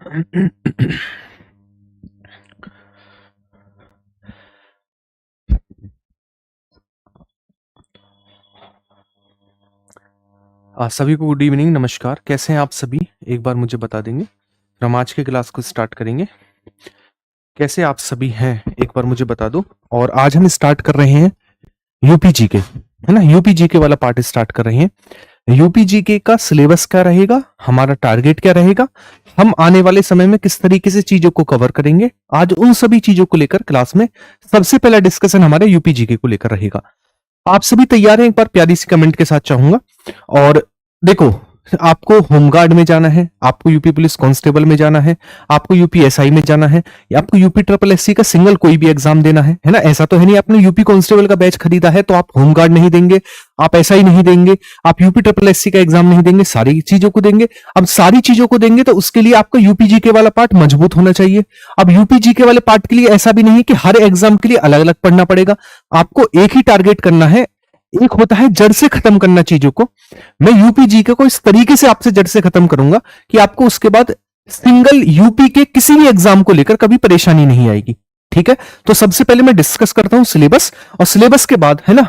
सभी को good evening, नमस्कार। कैसे हैं आप सभी? एक बार मुझे बता देंगे, फिर हम आज के क्लास को स्टार्ट करेंगे। कैसे आप सभी हैं एक बार मुझे बता दो। और आज हम स्टार्ट कर रहे हैं यूपीजी के, है ना, यूपीजी के वाला पार्ट स्टार्ट कर रहे हैं। यूपीजी के का सिलेबस क्या रहेगा, हमारा टारगेट क्या रहेगा, हम आने वाले समय में किस तरीके से चीजों को कवर करेंगे, आज उन सभी चीजों को लेकर क्लास में सबसे पहला डिस्कशन हमारे यूपीजी के को लेकर रहेगा। आप सभी तैयार हैं? एक बार प्यारी सी कमेंट के साथ चाहूंगा। और देखो, आपको होमगार्ड में जाना है, आपको यूपी पुलिस कांस्टेबल में जाना है, आपको यूपी एसआई में जाना है, या आपको यूपी ट्रिपल एससी का सिंगल कोई भी एग्जाम देना है ना। ऐसा तो है नहीं आपने यूपी कांस्टेबल का बैच खरीदा है तो आप होमगार्ड नहीं देंगे, आप एसआई नहीं देंगे, आप यूपी ट्रिपल एससी का एग्जाम नहीं देंगे, सारी चीजों को देंगे। अब सारी चीजों को देंगे तो उसके लिए आपका यूपीजी के वाला पार्ट मजबूत होना चाहिए। अब यूपीजी के वाले पार्ट के लिए ऐसा भी नहीं कि हर एग्जाम के लिए अलग अलग पढ़ना पड़ेगा, आपको एक ही टारगेट करना है। एक होता है जड़ से खत्म करना चीजों को। मैं यूपीजी को इस तरीके से आपसे जड़ से खत्म करूंगा कि आपको उसके बाद सिंगल यूपी के किसी भी एग्जाम को लेकर कभी परेशानी नहीं आएगी। ठीक है, तो सबसे पहले मैं डिस्कस करता हूं सिलेबस, और सिलेबस के बाद, है ना,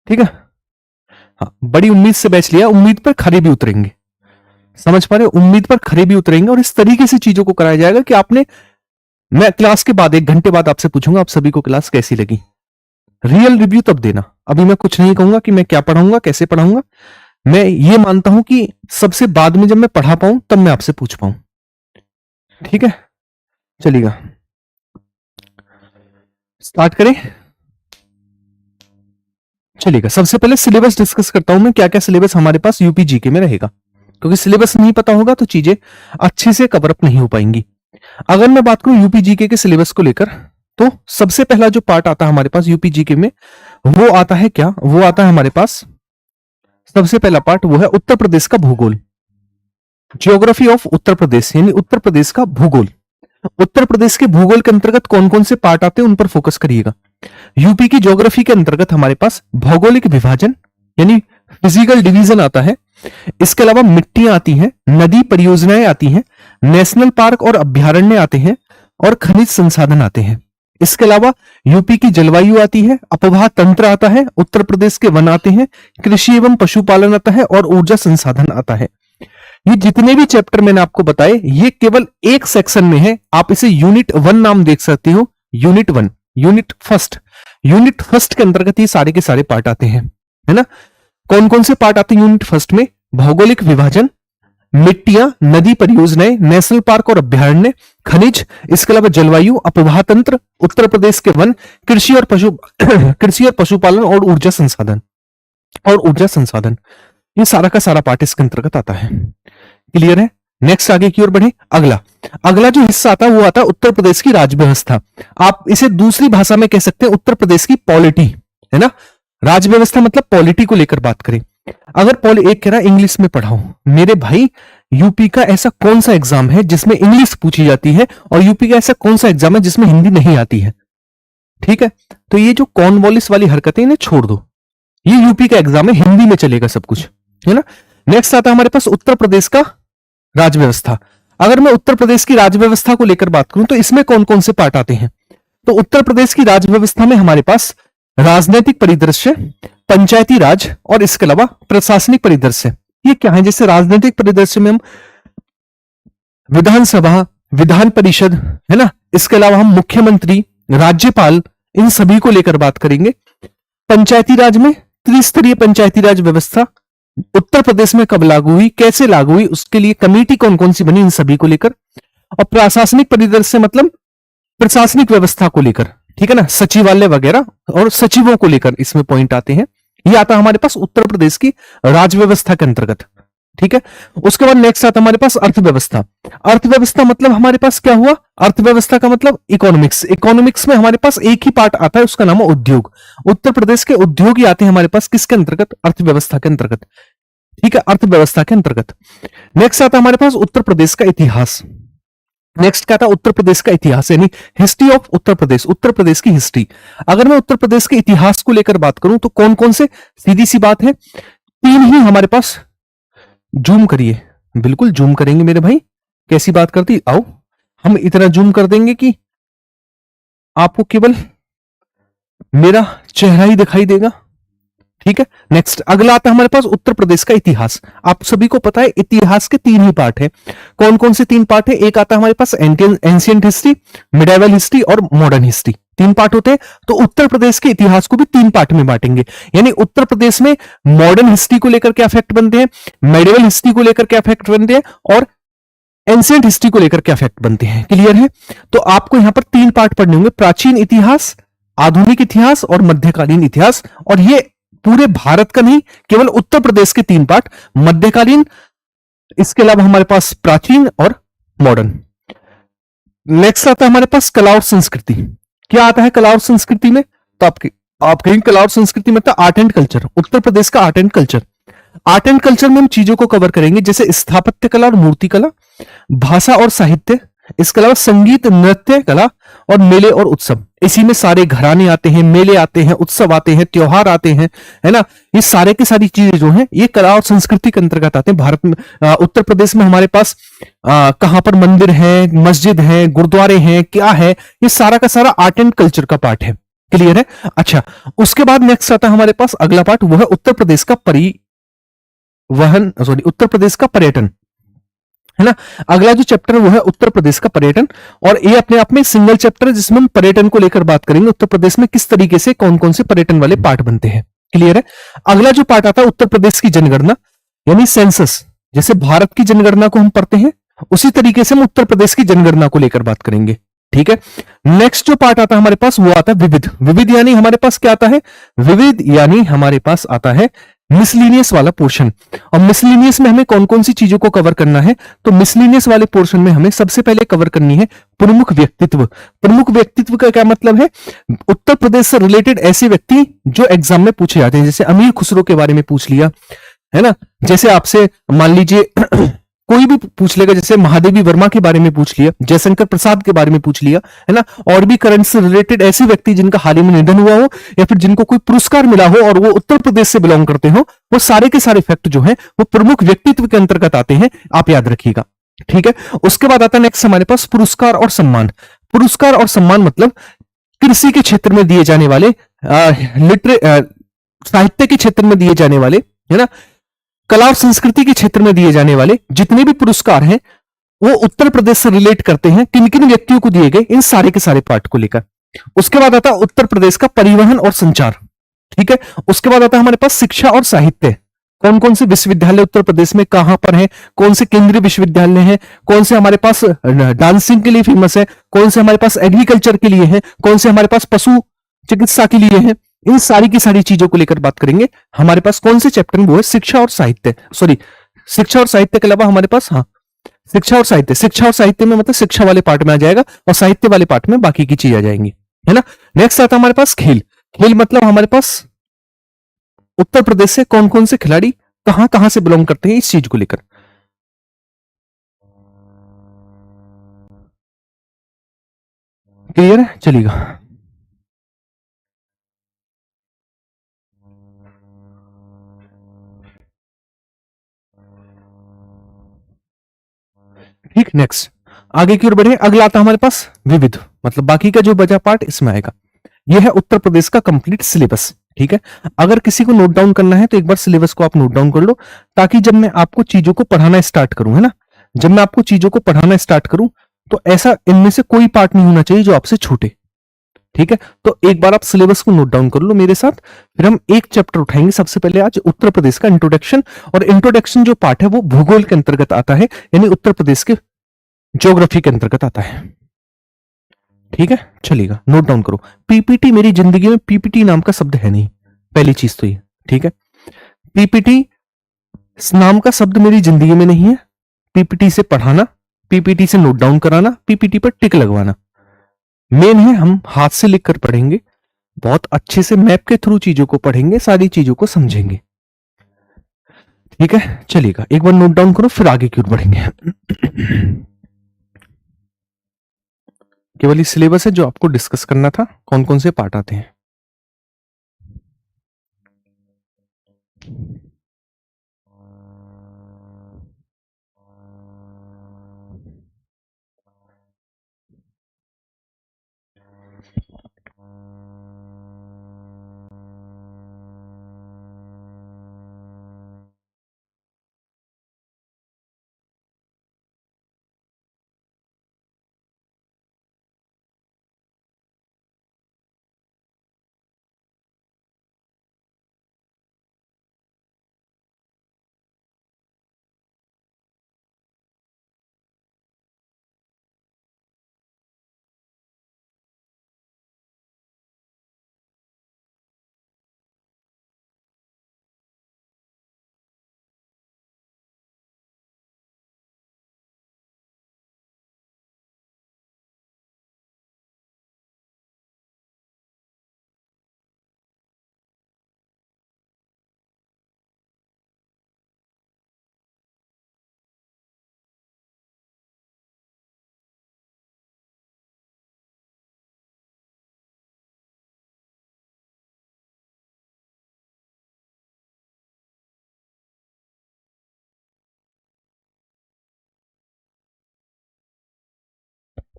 ठीक है, हाँ, बड़ी उम्मीद से बैच लिया, उम्मीद पर खरे भी उतरेंगे। समझ पा रहे हो? उम्मीद पर खरे भी उतरेंगे और इस तरीके से चीजों को कराया जाएगा कि आपने, मैं क्लास के बाद 1 घंटे बाद आपसे पूछूंगा आप सभी को क्लास कैसी लगी। रियल रिव्यू तब देना। अभी मैं कुछ नहीं कहूंगा कि मैं क्या पढ़ाऊंगा, कैसे पढ़ाऊंगा। मैं ये मानता हूं कि सबसे बाद में जब मैं पढ़ा पाऊं तब मैं आपसे पूछ पाऊं। ठीक है, चलिएगा, स्टार्ट करें। चलिएगा, सबसे पहले सिलेबस डिस्कस करता हूं मैं, क्या क्या सिलेबस हमारे पास यूपीजी के में रहेगा, क्योंकि सिलेबस नहीं पता होगा तो चीजें अच्छे से कवर अप नहीं हो पाएंगी। अगर मैं बात करूं यूपीजी के सिलेबस को लेकर, तो सबसे पहला जो पार्ट आता है हमारे पास यूपीजी के में, वो आता है क्या, वो आता है हमारे पास सबसे पहला पार्ट, वो है उत्तर प्रदेश का भूगोल, ज्योग्राफी ऑफ उत्तर प्रदेश, यानी उत्तर प्रदेश का भूगोल। उत्तर प्रदेश के भूगोल के अंतर्गत कौन कौन से पार्ट आते हैं उन पर फोकस करिएगा। यूपी की ज्योग्राफी के अंतर्गत हमारे पास भौगोलिक विभाजन यानी फिजिकल डिवीजन आता है। इसके अलावा मिट्टियां आती हैं, नदी परियोजनाएं आती हैं, नेशनल पार्क और अभ्यारण्य आते हैं, और खनिज संसाधन आते हैं। इसके अलावा यूपी की जलवायु आती है, अपवाह तंत्र आता है, उत्तर प्रदेश के वन आते हैं, कृषि एवं पशुपालन आता है, और ऊर्जा संसाधन आता है। ये जितने भी चैप्टर मैंने आपको बताए ये केवल एक सेक्शन में है, आप इसे यूनिट 1 नाम देख सकते हो। यूनिट 1, यूनिट फर्स्ट के अंतर्गत ये सारे के सारे पार्ट आते हैं, है ना। कौन कौन से पार्ट आते हैं यूनिट फर्स्ट में? भौगोलिक विभाजन, मिट्टियां, नदी परियोजनाएं, नेशनल पार्क और अभ्यारण्य, खनिज, इसके अलावा जलवायु, अपवाह तंत्र, उत्तर प्रदेश के वन, कृषि और पशुपालन, और ऊर्जा संसाधन। ये सारा का सारा पार्ट इसके अंतर्गत आता है। क्लियर है? नेक्स्ट आगे की ओर बढ़े। अगला जो हिस्सा आता है वो आता है उत्तर प्रदेश की राज्य व्यवस्था। आप इसे दूसरी भाषा में कह सकते हैं उत्तर प्रदेश की पॉलिटी, है ना। राज्य व्यवस्था मतलब पॉलिटी को लेकर बात करें। अगर एक कह रहा है इंग्लिश में पढ़ाओ, मेरे भाई यूपी का ऐसा कौन सा एग्जाम है जिसमें इंग्लिश पूछी जाती है, और यूपी का ऐसा कौन सा एग्जाम है जिसमें हिंदी नहीं आती है? ठीक है, तो ये जो कॉर्नवालिस वाली हरकतें इन्हें छोड़ दो, ये यूपी का एग्जाम है, हिंदी में चलेगा सब कुछ, है ना। नेक्स्ट आता है हमारे पास उत्तर प्रदेश का राज्य व्यवस्था। अगर मैं उत्तर प्रदेश की राज्य व्यवस्था को लेकर बात करूं तो इसमें कौन कौन से पार्ट आते हैं? तो उत्तर प्रदेश की राज्य व्यवस्था में हमारे पास राजनीतिक परिदृश्य, पंचायती राज, और इसके अलावा प्रशासनिक परिदृश्य। ये क्या है? जैसे राजनीतिक परिदृश्य में हम विधानसभा, विधान परिषद, है ना, इसके अलावा हम मुख्यमंत्री, राज्यपाल, इन सभी को लेकर बात करेंगे। पंचायती राज में त्रिस्तरीय पंचायती राज व्यवस्था उत्तर प्रदेश में कब लागू हुई, कैसे लागू हुई, उसके लिए कमेटी कौन कौन सी बनी, इन सभी को लेकर। और प्रशासनिक परिदृश्य मतलब प्रशासनिक व्यवस्था को लेकर, ठीक है ना, सचिवालय वगैरह और सचिवों को लेकर इसमें पॉइंट आते हैं। ये आता है हमारे पास उत्तर प्रदेश की राज्य व्यवस्था के अंतर्गत। ठीक है, उसके बाद नेक्स्ट आता हमारे पास अर्थव्यवस्था। अर्थव्यवस्था मतलब हमारे पास क्या हुआ? अर्थव्यवस्था का मतलब इकोनॉमिक्स में हमारे पास एक ही पार्ट आता है, उसका नाम है उद्योग। उत्तर प्रदेश के उद्योग ही आते हैं हमारे पास किसके अंतर्गत? अर्थव्यवस्था के अंतर्गत। ठीक है, अर्थव्यवस्था के अंतर्गत। नेक्स्ट आता हमारे पास उत्तर प्रदेश का इतिहास। नेक्स्ट क्या था? उत्तर प्रदेश का इतिहास, यानी हिस्ट्री ऑफ उत्तर प्रदेश, उत्तर प्रदेश की हिस्ट्री। अगर मैं उत्तर प्रदेश के इतिहास को लेकर बात करूं तो कौन कौन से, सीधी सी बात है, 3 ही हमारे पास। जूम करिए, बिल्कुल जूम करेंगे मेरे भाई, कैसी बात करती, आओ हम इतना जूम कर देंगे कि आपको केवल मेरा चेहरा ही दिखाई देगा। ठीक है, नेक्स्ट अगला आता है हमारे पास उत्तर प्रदेश का इतिहास। आप सभी को पता है इतिहास के तीन ही पार्ट है। कौन कौन से तीन पार्ट है? एक आता है हमारे पास एंशियंट हिस्ट्री, मिडाइवल हिस्ट्री और मॉडर्न हिस्ट्री, तीन पार्ट होते हैं। तो उत्तर प्रदेश के इतिहास को भी तीन पार्ट में बांटेंगे, यानी उत्तर प्रदेश में मॉडर्न हिस्ट्री को लेकर क्या फैक्ट बनते हैं, मेडिवल हिस्ट्री को लेकर क्या फैक्ट बनते हैं और एंशियंट हिस्ट्री को लेकर क्या फैक्ट बनते हैं। क्लियर है? तो आपको यहां पर तीन पार्ट पढ़ने होंगे, प्राचीन इतिहास, आधुनिक इतिहास और मध्यकालीन इतिहास। और ये पूरे भारत का नहीं, केवल उत्तर प्रदेश के तीन पार्ट, मध्यकालीन, इसके अलावा हमारे पास प्राचीन और मॉडर्न। नेक्स्ट आता है हमारे पास कला और संस्कृति। क्या आता है कला और संस्कृति में? तो आप कहेंगे कला और संस्कृति मतलब art and culture, Uttar Pradesh का art and culture. Art and culture में हम चीजों को कवर करेंगे जैसे स्थापत्य कला और मूर्ति कला, भाषा और साहित्य, इसके अलावा संगीत, नृत्य कला और मेले और उत्सव। इसी में सारे घराने आते हैं, मेले आते हैं, उत्सव आते हैं, त्योहार आते हैं, है ना। ये सारे की सारी चीजें जो हैं ये कला और संस्कृति के अंतर्गत आते हैं। भारत में उत्तर प्रदेश में हमारे पास कहां पर मंदिर है, मस्जिद है, गुरुद्वारे हैं, क्या है, ये सारा का सारा आर्ट एंड कल्चर का पार्ट है। क्लियर है? अच्छा, उसके बाद नेक्स्ट आता है हमारे पास अगला पार्ट, वो है उत्तर प्रदेश का उत्तर प्रदेश का पर्यटन, है ना। अगला जो चैप्टर है वो है उत्तर प्रदेश का पर्यटन, और ये अपने आप में सिंगल चैप्टर है जिसमें हम पर्यटन को लेकर बात करेंगे, उत्तर प्रदेश में किस तरीके से कौन कौन से पर्यटन वाले पार्ट बनते हैं। क्लियर है? अगला जो पार्ट आता है उत्तर प्रदेश की जनगणना, यानी सेंसस। जैसे भारत की जनगणना को हम पढ़ते हैं उसी तरीके से हम उत्तर प्रदेश की जनगणना को लेकर बात करेंगे। ठीक है, नेक्स्ट जो पार्ट आता है हमारे पास वो आता है विविध। विविध यानी हमारे पास क्या आता है? विविध यानी हमारे पास आता है मिसलिनियस वाला पोर्शन। और मिसलिनियस में हमें कौन कौन सी चीजों को कवर करना है? तो मिसलिनियस वाले पोर्शन में हमें सबसे पहले कवर करनी है प्रमुख व्यक्तित्व। प्रमुख व्यक्तित्व का क्या मतलब है? उत्तर प्रदेश से रिलेटेड ऐसे व्यक्ति जो एग्जाम में पूछे जाते हैं। जैसे अमीर खुसरो के बारे में पूछ लिया, है ना। जैसे आपसे मान लीजिए कोई भी पूछ लेगा, जैसे महादेवी वर्मा के बारे में पूछ लिया, जयशंकर प्रसाद के बारे में पूछ लिया, है ना। और भी करंट से रिलेटेड ऐसे व्यक्ति जिनका हाल ही में निधन हुआ हो या फिर जिनको कोई पुरस्कार मिला हो और वो उत्तर प्रदेश से बिलोंग करते हो, वो सारे के सारे फैक्ट जो है वो प्रमुख व्यक्तित्व के अंतर्गत आते हैं, आप याद रखिएगा। ठीक है, उसके बाद आता है नेक्स्ट हमारे पास पुरस्कार और सम्मान। पुरस्कार और सम्मान मतलब कृषि के क्षेत्र में दिए जाने वाले, साहित्य के क्षेत्र में दिए जाने वाले, है ना, कला और संस्कृति के क्षेत्र में दिए जाने वाले जितने भी पुरस्कार हैं वो उत्तर प्रदेश से रिलेट करते हैं किन किन व्यक्तियों को दिए गए, इन सारे के सारे पार्ट को लेकर। उसके बाद आता है उत्तर प्रदेश का परिवहन और संचार। ठीक है, उसके बाद आता है हमारे पास शिक्षा और साहित्य। कौन कौन से विश्वविद्यालय उत्तर प्रदेश में कहां पर हैं, कौन से केंद्रीय विश्वविद्यालय हैं, कौन से हमारे पास डांसिंग के लिए फेमस है, कौन से हमारे पास एग्रीकल्चर के लिए है, कौन से हमारे पास पशु चिकित्सा के लिए है, इन सारी की सारी चीजों को लेकर बात करेंगे। हमारे पास कौन से चैप्टर में? वो है शिक्षा और साहित्य, सॉरी शिक्षा और साहित्य के अलावा हमारे पास, हाँ, शिक्षा और साहित्य। शिक्षा और साहित्य में मतलब शिक्षा वाले पार्ट में आ जाएगा और साहित्य वाले पार्ट में बाकी की चीज आ जाएंगी, है ना। नेक्स्ट आता है हमारे पास खेल। खेल मतलब हमारे पास उत्तर प्रदेश से कौन कौन से खिलाड़ी कहां कहां से बिलोंग करते हैं, इस चीज को लेकर। क्लियर है? चलिएगा, ठीक। नेक्स्ट आगे की ओर बढ़े, अगला आता है हमारे पास विविध, मतलब बाकी का जो बचा पार्ट इसमें आएगा। यह है उत्तर प्रदेश का कंप्लीट सिलेबस। ठीक है, अगर किसी को नोट डाउन करना है तो एक बार सिलेबस को आप नोट डाउन कर लो, ताकि जब मैं आपको चीजों को पढ़ाना स्टार्ट करूं, है ना, जब मैं आपको चीजों को पढ़ाना स्टार्ट करूं तो ऐसा इनमें से कोई पार्ट नहीं होना चाहिए जो आपसे छूटे। ठीक है, तो एक बार आप सिलेबस को नोट डाउन कर लो मेरे साथ, फिर हम एक चैप्टर उठाएंगे। सबसे पहले आज उत्तर प्रदेश का इंट्रोडक्शन, और इंट्रोडक्शन जो पार्ट है वो भूगोल के अंतर्गत आता है, यानी उत्तर प्रदेश के ज्योग्राफी के अंतर्गत आता है। ठीक है, चलिएगा, नोट डाउन करो। पीपीटी मेरी जिंदगी में पीपीटी नाम का शब्द है नहीं, पहली चीज तो ये। ठीक है, पीपीटी नाम का शब्द मेरी जिंदगी में नहीं है। पीपीटी से पढ़ाना, पीपीटी से नोट डाउन कराना, पीपीटी पर टिक लगवाना, मेन है हम हाथ से लिखकर पढ़ेंगे, बहुत अच्छे से मैप के थ्रू चीजों को पढ़ेंगे, सारी चीजों को समझेंगे। ठीक है, चलिएगा, एक बार नोट डाउन करो फिर आगे की ओर बढ़ेंगे। केवल ये सिलेबस है जो आपको डिस्कस करना था, कौन कौन से पार्ट आते हैं।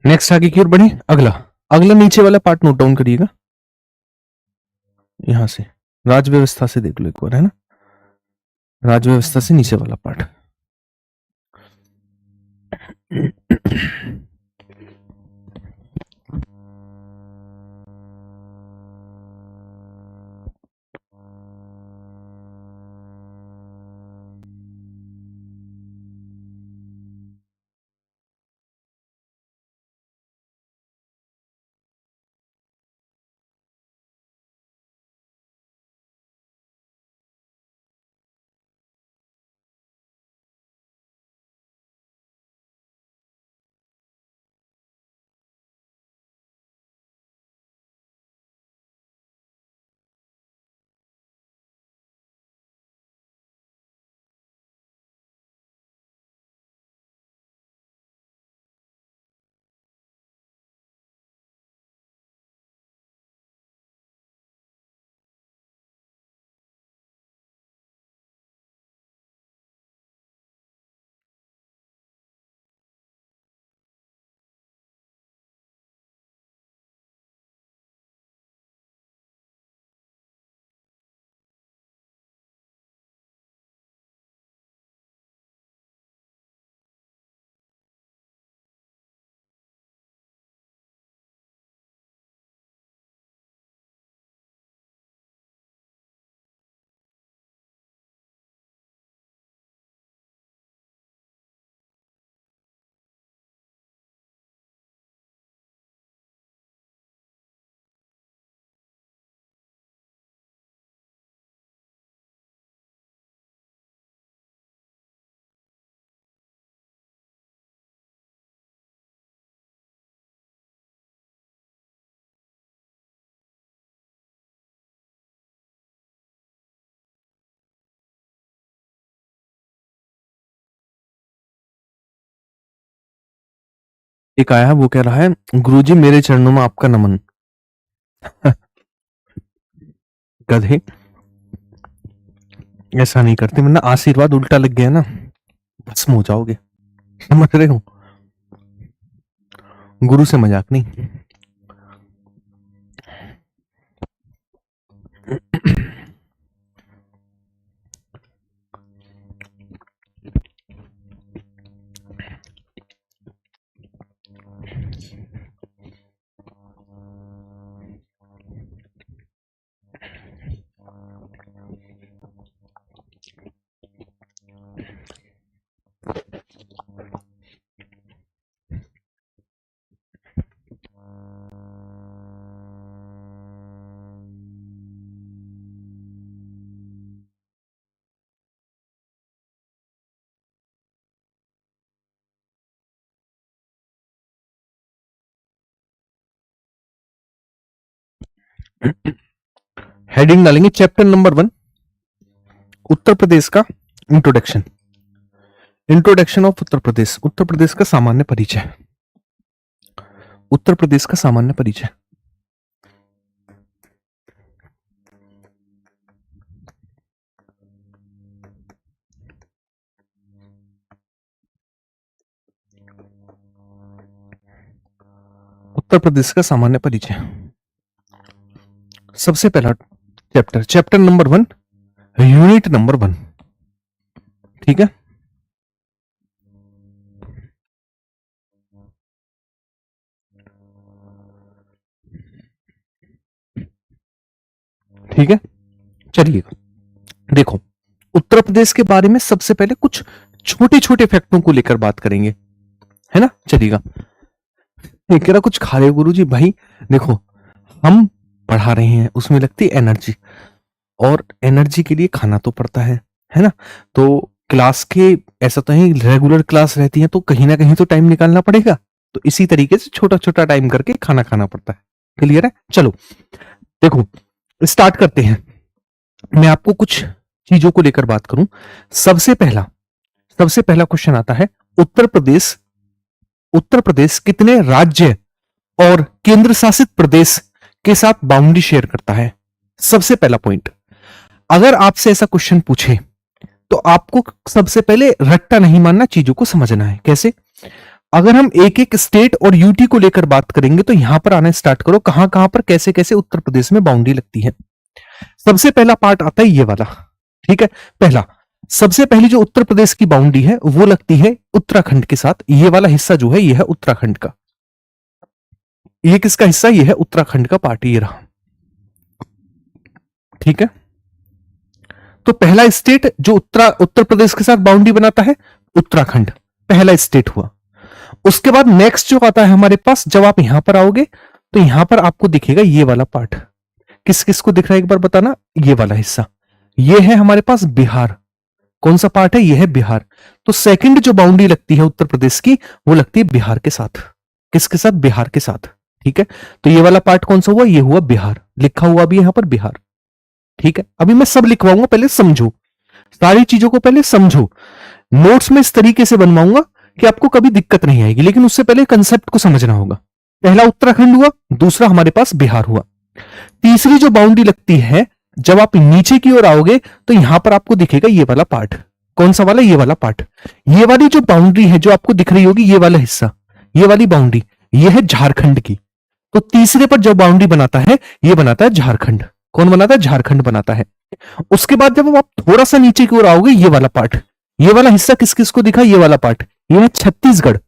नेक्स्ट आगे की ओर बढ़े। अगला अगला नीचे वाला पार्ट नोट डाउन करिएगा, यहां से राज व्यवस्था से देख लो एक बार, है ना, राज व्यवस्था से नीचे वाला पार्ट। एक आया है, वो कह रहा है गुरुजी मेरे चरणों में आपका नमन। गधे, ऐसा नहीं करते, वरना आशीर्वाद उल्टा लग गया ना, भस्म हो जाओगे, समझ रहे हो, गुरु से मजाक नहीं। हेडिंग डालेंगे चैप्टर नंबर 1, उत्तर प्रदेश का introduction. Introduction of Uttar Pradesh, Uttar Pradesh का सामान्य परिचय, उत्तर प्रदेश का सामान्य परिचय। उत्तर प्रदेश का सामान्य परिचय, सबसे पहला chapter, chapter number 1, unit number 1, ठीक है। ठीक है, चलिए देखो, उत्तर प्रदेश के बारे में सबसे पहले कुछ छोटे छोटे फैक्टों को लेकर बात करेंगे, है ना, चलिएगा। कह रहा कुछ खा रहे हो गुरुजी, भाई देखो हम पढ़ा रहे हैं, उसमें लगती है एनर्जी, और एनर्जी के लिए खाना तो पड़ता है ना। तो क्लास के ऐसा तो है, रेगुलर क्लास रहती है तो कहीं ना कहीं तो टाइम निकालना पड़ेगा, तो इसी तरीके से छोटा छोटा टाइम करके खाना खाना पड़ता है। क्लियर है, चलो देखो स्टार्ट करते हैं। मैं आपको कुछ चीजों को लेकर बात करूं। सबसे पहला क्वेश्चन आता है, उत्तर प्रदेश कितने राज्य और केंद्र शासित प्रदेश के साथ बाउंड्री शेयर करता है? सबसे पहला पॉइंट, अगर आपसे ऐसा क्वेश्चन पूछे तो आपको सबसे पहले रट्टा नहीं मानना, चीजों को समझना है। कैसे? अगर हम एक एक स्टेट और यूटी को लेकर बात करेंगे तो यहां पर आना स्टार्ट करो, कहां कहां पर कैसे कैसे उत्तर प्रदेश में बाउंड्री लगती है। सबसे पहला पार्ट आता है ये वाला, ठीक है। पहला सबसे पहली जो उत्तर प्रदेश की बाउंड्री है वो लगती है उत्तराखंड के साथ। ये वाला हिस्सा जो है ये है उत्तराखंड का। ये किसका हिस्सा? ये है उत्तराखंड का पार्ट, ये रहा, ठीक है। तो पहला स्टेट जो उत्तर प्रदेश के साथ बाउंड्री बनाता है उत्तराखंड, पहला स्टेट हुआ। उसके बाद नेक्स्ट जो आता है हमारे पास, जब आप यहां पर आओगे तो यहां पर आपको दिखेगा ये वाला पार्ट। किस किस को दिख रहा है एक बार बताना? ये वाला हिस्सा, ये है हमारे पास बिहार। कौन सा पार्ट है? ये है बिहार। तो सेकंड जो बाउंड्री लगती है उत्तर प्रदेश की वो लगती है बिहार के साथ। किसके साथ? बिहार के साथ, ठीक है। तो ये वाला पार्ट कौन सा हुआ? ये हुआ बिहार, लिखा हुआ भी यहां पर बिहार, ठीक है। अभी मैं सब लिखवाऊंगा, पहले समझो, सारी चीजों को पहले समझो। नोट्स में इस तरीके से बनवाऊंगा कि आपको कभी दिक्कत नहीं आएगी, लेकिन उससे पहले कंसेप्ट को समझना होगा। पहला उत्तराखंड हुआ, दूसरा हमारे पास बिहार हुआ। तीसरी जो बाउंड्री लगती है, जब आप नीचे की ओर आओगे तो यहां पर आपको दिखेगा ये वाला पार्ट। कौन सा वाला? ये वाला पार्ट। ये वाली जो बाउंड्री है जो आपको दिख रही होगी, ये वाला हिस्सा, ये वाली बाउंड्री, ये है झारखंड की। तो तीसरे पर जो बाउंड्री बनाता है ये बनाता है झारखंड। कौन बनाता है? झारखंड बनाता है। उसके बाद जब आप थोड़ा सा नीचे की ओर आओगे, ये वाला पार्ट, ये वाला हिस्सा किस किस को दिखा? ये वाला पार्ट, ये है छत्तीसगढ़।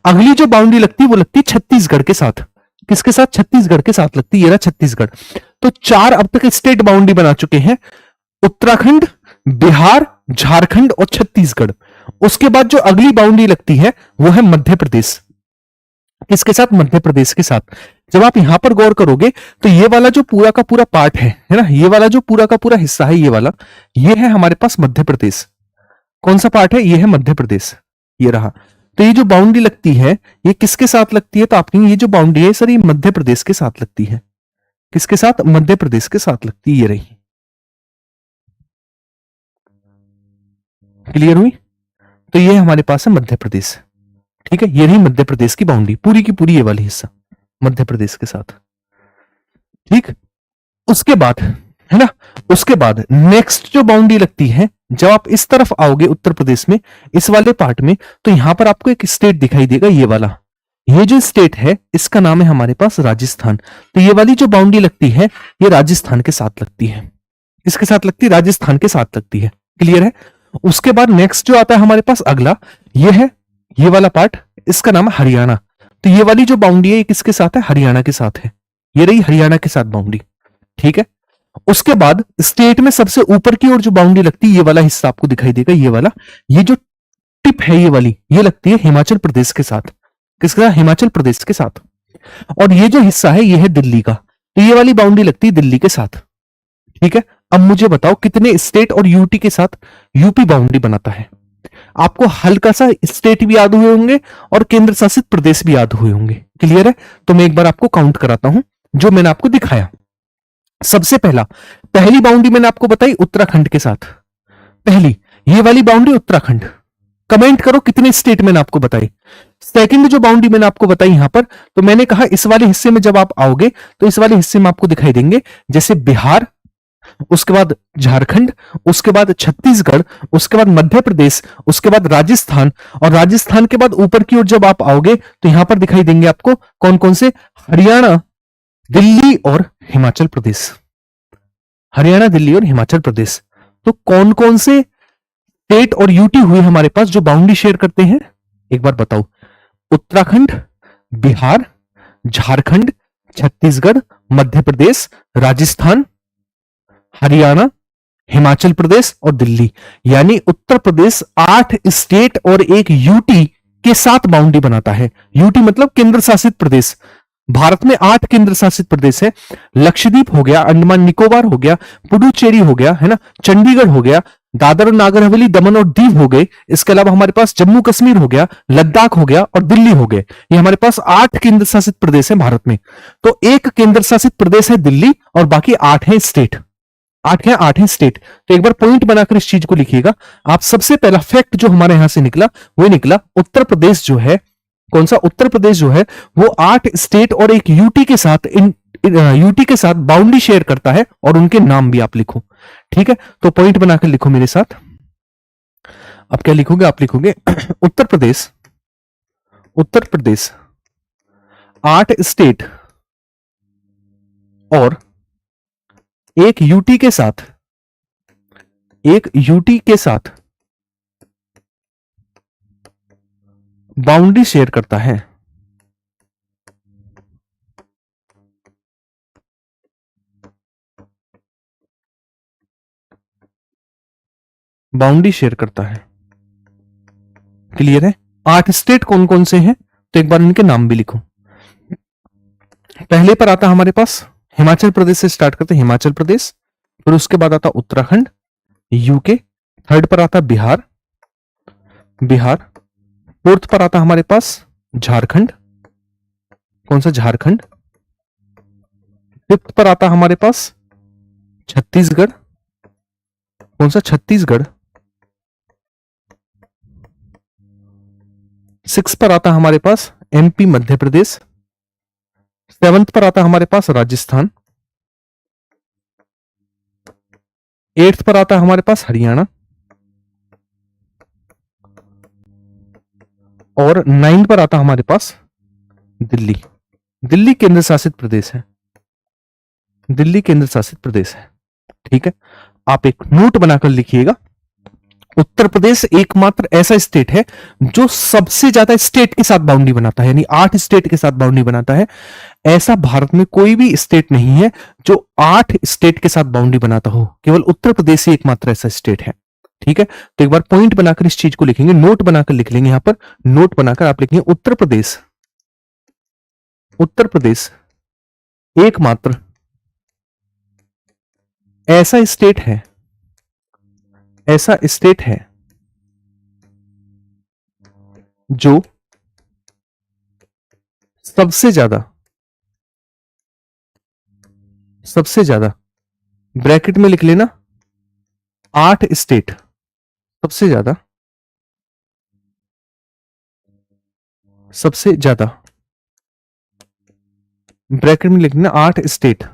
अगली जो बाउंड्री लगती है वो लगती है छत्तीसगढ़ के साथ। किसके साथ? छत्तीसगढ़ के साथ लगती है, ये रहा छत्तीसगढ़। तो चार अब तक स्टेट बाउंड्री बना चुके हैं, उत्तराखंड, बिहार, झारखंड और छत्तीसगढ़। उसके बाद जो अगली बाउंड्री लगती है वो है मध्य प्रदेश। किसके साथ? मध्य प्रदेश के साथ। जब आप यहां पर गौर करोगे तो ये वाला जो पूरा का पूरा पार्ट है ना, ये वाला जो पूरा का पूरा हिस्सा है, ये वाला, ये है हमारे पास मध्य प्रदेश। कौन सा पार्ट है? ये है मध्य प्रदेश, ये रहा। तो ये जो बाउंड्री लगती है ये किसके साथ लगती है? तो आपकी ये जो बाउंड्री है सर, ये मध्य प्रदेश के साथ लगती है। किसके साथ? मध्य प्रदेश के साथ लगती है, ये रही। क्लियर हुई? तो ये हमारे पास है मध्य प्रदेश, ठीक है। ये रही मध्य प्रदेश की बाउंड्री, पूरी की पूरी ये वाली हिस्सा मध्य प्रदेश के साथ, ठीक। उसके बाद है ना, उसके बाद नेक्स्ट जो बाउंड्री लगती है, जब आप इस तरफ आओगे उत्तर प्रदेश में, इस वाले पार्ट में, तो यहां पर आपको एक स्टेट दिखाई देगा, ये वाला। ये जो स्टेट है इसका नाम है हमारे पास राजस्थान। तो ये वाली जो बाउंड्री लगती है ये राजस्थान के साथ लगती है। इसके साथ लगती है? राजस्थान के साथ लगती है। क्लियर है? उसके बाद नेक्स्ट जो आता है हमारे पास अगला, ये है ये वाला पार्ट, इसका नाम है हरियाणा। तो ये वाली जो बाउंड्री है ये किसके साथ है? हरियाणा के साथ है। ये रही हरियाणा के साथ बाउंड्री, ठीक है। उसके बाद स्टेट में सबसे ऊपर की ओर जो बाउंड्री लगती है, ये वाला हिस्सा आपको दिखाई देगा, ये वाला, ये जो टिप है ये वाली, ये लगती है हिमाचल प्रदेश के साथ। किसके साथ? हिमाचल प्रदेश के साथ। और ये जो हिस्सा है ये है दिल्ली का। तो ये वाली बाउंड्री लगती है दिल्ली के साथ, ठीक है। अब मुझे बताओ कितने स्टेट और यूटी के साथ यूपी बाउंड्री बनाता है? आपको हल्का सा स्टेट भी याद हुए होंगे और केंद्र शासित प्रदेश भी याद हुए होंगे। क्लियर है? तो मैं एक बार आपको काउंट कराता हूं जो मैंने आपको दिखाया। सबसे पहली बाउंड्री मैंने आपको बताई उत्तराखंड के साथ, पहली ये वाली बाउंड्री उत्तराखंड। कमेंट करो कितने स्टेट मैंने आपको बताई। सेकंड जो बाउंड्री मैंने आपको बताई यहां पर, तो मैंने कहा इस वाले हिस्से में जब आप आओगे तो इस वाले हिस्से में आपको दिखाई देंगे जैसे बिहार, उसके बाद झारखंड, उसके बाद छत्तीसगढ़, उसके बाद मध्य प्रदेश, उसके बाद राजस्थान, और राजस्थान के बाद ऊपर की ओर जब आप आओगे तो यहां पर दिखाई देंगे आपको कौन कौन से? हरियाणा, दिल्ली और हिमाचल प्रदेश। हरियाणा, दिल्ली और हिमाचल प्रदेश। तो कौन कौन से स्टेट और यूटी हुए हमारे पास जो बाउंड्री शेयर करते हैं? एक बार बताओ। उत्तराखंड, बिहार, झारखंड, छत्तीसगढ़, मध्य प्रदेश, राजस्थान, हरियाणा, हिमाचल प्रदेश और दिल्ली। यानी उत्तर प्रदेश 8 स्टेट और एक यूटी के साथ बाउंड्री बनाता है। यूटी मतलब केंद्र शासित प्रदेश। भारत में 8 केंद्र शासित प्रदेश है। लक्षद्वीप हो गया, अंडमान निकोबार हो गया, पुडुचेरी हो गया, है ना, चंडीगढ़ हो गया, दादर और नागर हवेली, दमन और दीव हो गए। इसके अलावा हमारे पास जम्मू कश्मीर हो गया, लद्दाख हो गया और दिल्ली हो गए। ये हमारे पास 8 केंद्र शासित प्रदेश है भारत में। तो एक केंद्र शासित प्रदेश है दिल्ली और बाकी 8 है स्टेट। 8 है स्टेट। तो एक बार पॉइंट बनाकर इस चीज को लिखिएगा आप। सबसे पहला फैक्ट जो हमारे यहां से निकला वो निकला उत्तर प्रदेश जो है, कौन सा? उत्तर प्रदेश जो है वो 8 स्टेट और एक यूटी के साथ यूटी के साथ बाउंड्री शेयर करता है। और उनके नाम भी आप लिखो, ठीक है। तो पॉइंट बनाकर लिखो मेरे साथ। अब क्या लिखोगे? आप लिखोगे उत्तर प्रदेश, उत्तर प्रदेश 8 स्टेट और एक यूटी के साथ बाउंड्री शेयर करता है। बाउंड्री शेयर करता है। क्लियर है? 8 स्टेट कौन कौन से हैं तो एक बार इनके नाम भी लिखो। पहले पर आता हमारे पास हिमाचल प्रदेश से स्टार्ट करते हैं, हिमाचल प्रदेश, फिर उसके बाद आता उत्तराखंड, यूके, थर्ड पर आता बिहार, फोर्थ पर आता हमारे पास झारखंड, कौन सा झारखंड, फिफ्थ पर आता हमारे पास छत्तीसगढ़, कौन सा छत्तीसगढ़, सिक्स पर आता हमारे पास एमपी मध्य प्रदेश, सेवंथ पर आता हमारे पास राजस्थान, एट्थ पर आता हमारे पास हरियाणा और नाइन्थ पर आता हमारे पास दिल्ली। दिल्ली केंद्र शासित प्रदेश है, दिल्ली केंद्र शासित प्रदेश है। ठीक है, आप एक नोट बनाकर लिखिएगा, उत्तर प्रदेश एकमात्र ऐसा स्टेट है जो सबसे ज्यादा स्टेट के साथ बाउंड्री बनाता है, यानी 8 स्टेट के साथ बाउंड्री बनाता है। ऐसा भारत में कोई भी स्टेट नहीं है जो 8 स्टेट के साथ बाउंड्री बनाता हो, केवल उत्तर प्रदेश ही एकमात्र ऐसा स्टेट है। ठीक है, तो एक बार पॉइंट बनाकर इस चीज को लिखेंगे, नोट बनाकर लिख लेंगे। यहां पर नोट बनाकर आप लिखेंगे उत्तर प्रदेश, उत्तर प्रदेश एकमात्र ऐसा स्टेट है, ऐसा स्टेट है जो सबसे ज्यादा, सबसे ज्यादा ब्रैकेट में लिख लेना 8 स्टेट, सबसे ज्यादा, सबसे ज्यादा ब्रैकेट में लिख लेना 8 स्टेट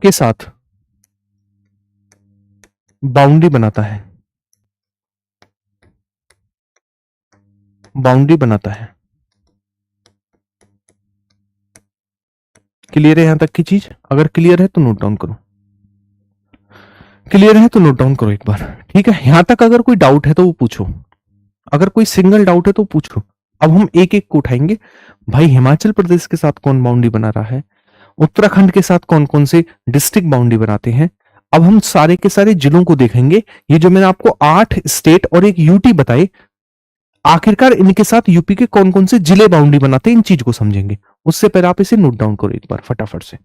के साथ बाउंड्री बनाता है, बाउंड्री बनाता है। क्लियर है यहां तक की चीज? अगर क्लियर है तो नोट डाउन करो, क्लियर है तो नोट डाउन करो एक बार। ठीक है, यहां तक अगर कोई डाउट है तो वो पूछो, अगर कोई सिंगल डाउट है तो पूछो। अब हम एक एक को उठाएंगे। भाई हिमाचल प्रदेश के साथ कौन बाउंड्री बना रहा है, उत्तराखंड के साथ कौन कौन से डिस्ट्रिक्ट बाउंड्री बनाते हैं, अब हम सारे के सारे जिलों को देखेंगे। ये जो मैंने आपको 8 स्टेट और एक यूटी बताए, आखिरकार इनके साथ यूपी के कौन कौन से जिले बाउंड्री बनाते हैं, इन चीज को समझेंगे। उससे पहले आप इसे नोट डाउन करो एक बार फटाफट से।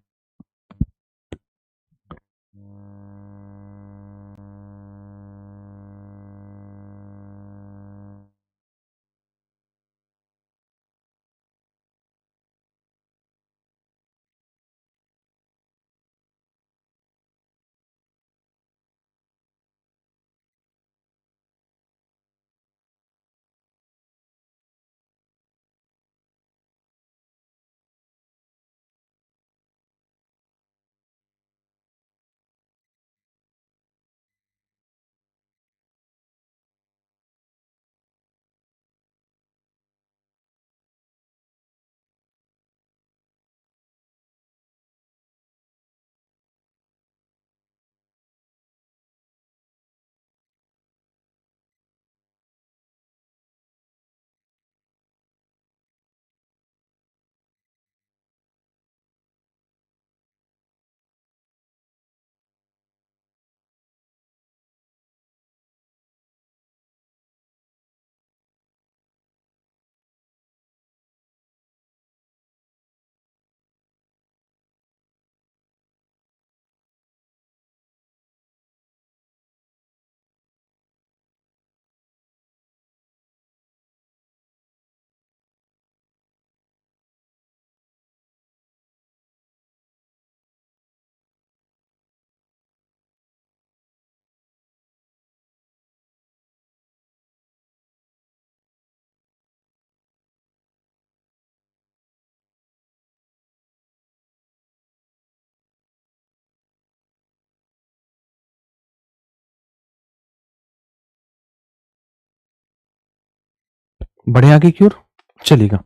बढ़े आगे की ओर, चलेगा।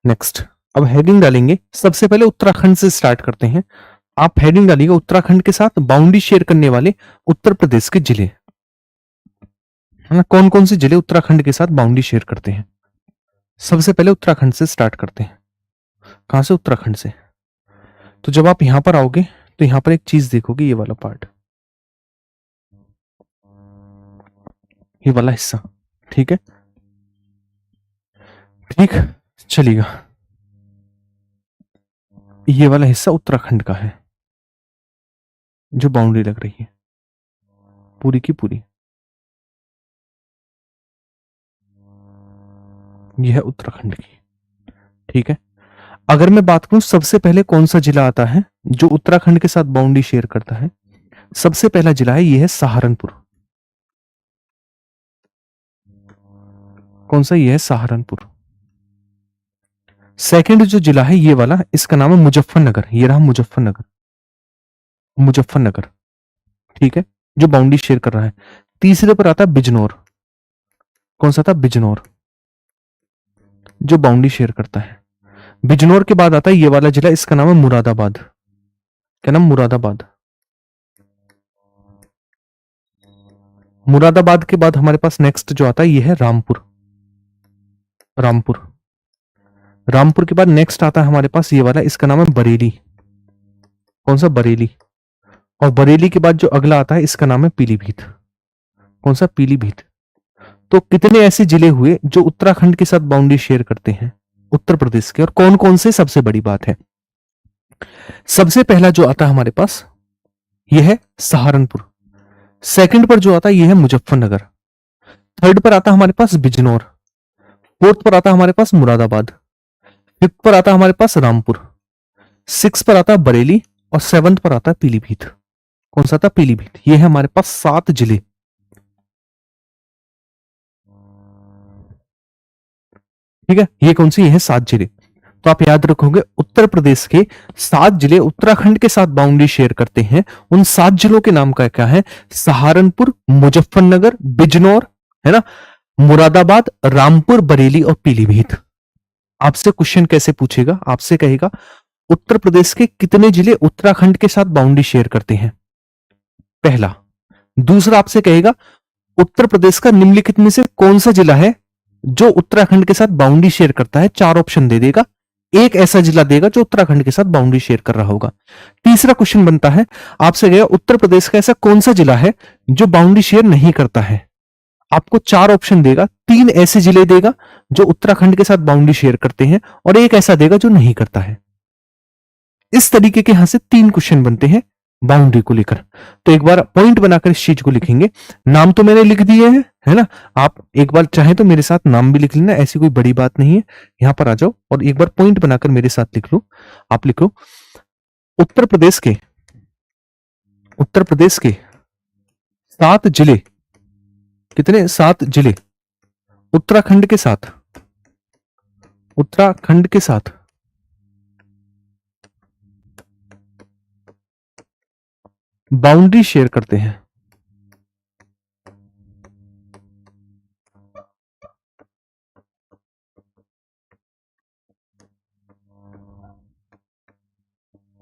नेक्स्ट, अब हेडिंग डालेंगे। सबसे पहले उत्तराखंड से स्टार्ट करते हैं। आप हेडिंग डालिएगा उत्तराखंड के साथ बाउंड्री शेयर करने वाले उत्तर प्रदेश के जिले, है ना। कौन कौन से जिले उत्तराखंड के साथ बाउंड्री शेयर करते हैं? सबसे पहले उत्तराखंड से स्टार्ट करते हैं। कहां से? उत्तराखंड से। तो जब आप यहां पर आओगे तो यहां पर एक चीज देखोगे, ये वाला पार्ट, ये वाला हिस्सा, ठीक है। ठीक, चलेगा। ये वाला हिस्सा उत्तराखंड का है, जो बाउंड्री लग रही है पूरी की पूरी, यह है उत्तराखंड की, ठीक है। अगर मैं बात करूं सबसे पहले कौन सा जिला आता है जो उत्तराखंड के साथ बाउंड्री शेयर करता है, सबसे पहला जिला है, यह है सहारनपुर। कौन सा? यह है सहारनपुर। सेकंड जो जिला है ये वाला, इसका नाम है मुजफ्फरनगर। ये रहा मुजफ्फरनगर, मुजफ्फरनगर, ठीक है, जो बाउंड्री शेयर कर रहा है। तीसरे पर आता है बिजनौर। कौन सा था? बिजनौर, जो बाउंड्री शेयर करता है। बिजनौर के बाद आता है ये वाला जिला, इसका नाम है मुरादाबाद। क्या नाम? मुरादाबाद। मुरादाबाद के बाद हमारे पास नेक्स्ट जो आता है ये है रामपुर। रामपुर, रामपुर के बाद नेक्स्ट आता है हमारे पास ये वाला, इसका नाम है बरेली। कौन सा? बरेली। और बरेली के बाद जो अगला आता है इसका नाम है पीलीभीत। कौन सा? पीलीभीत। तो कितने ऐसे जिले हुए जो उत्तराखंड के साथ बाउंड्री शेयर करते हैं उत्तर प्रदेश के, और कौन कौन से? सबसे बड़ी बात है, सबसे पहला जो आता है हमारे पास यह है सहारनपुर। सेकंड पर जो आता है यह है मुजफ्फरनगर। थर्ड पर आता है हमारे पास बिजनौर। फोर्थ पर आता है हमारे पास मुरादाबाद। फिफ्थ पर आता है हमारे पास रामपुर। सिक्स पर आता है बरेली। और सेवंथ पर आता है पीलीभीत। कौन सा था? पीलीभीत। ये है हमारे पास 7 जिले। ठीक है, ये कौन सी? ये है 7 जिले। तो आप याद रखोगे उत्तर प्रदेश के 7 जिले उत्तराखंड के साथ बाउंड्री शेयर करते हैं। उन 7 जिलों के नाम का क्या है? सहारनपुर, मुजफ्फरनगर, बिजनौर, है ना, मुरादाबाद, रामपुर, बरेली और पीलीभीत। आपसे क्वेश्चन कैसे पूछेगा? आपसे कहेगा उत्तर प्रदेश के कितने जिले उत्तराखंड के साथ बाउंड्री शेयर करते हैं, पहला। दूसरा आपसे कहेगा उत्तर प्रदेश का निम्नलिखित में से कौन सा जिला है जो उत्तराखंड के साथ बाउंड्री शेयर करता है। 4 ऑप्शन दे देगा, एक ऐसा जिला देगा जो उत्तराखंड के साथ बाउंड्री शेयर कर रहा होगा। तीसरा क्वेश्चन बनता है आपसे गया उत्तर प्रदेश का ऐसा कौन सा जिला है जो बाउंड्री शेयर नहीं करता है। आपको 4 ऑप्शन देगा, 3 ऐसे जिले देगा जो उत्तराखंड के साथ बाउंड्री शेयर करते हैं और एक ऐसा देगा जो नहीं करता है। इस तरीके के यहां से 3 क्वेश्चन बनते हैं बाउंड्री को लेकर। तो एक बार पॉइंट बनाकर इस चीज को लिखेंगे। नाम तो मैंने लिख दिए हैं, है ना। आप एक बार चाहे तो मेरे साथ नाम भी लिख लेना, ऐसी कोई बड़ी बात नहीं है। यहां पर आ जाओ और एक बार पॉइंट बनाकर मेरे साथ लिख लो। आप लिखो उत्तर प्रदेश के, उत्तर प्रदेश के 7 जिले, कितने? 7 जिले उत्तराखंड के साथ, उत्तराखंड के साथ बाउंड्री शेयर करते हैं।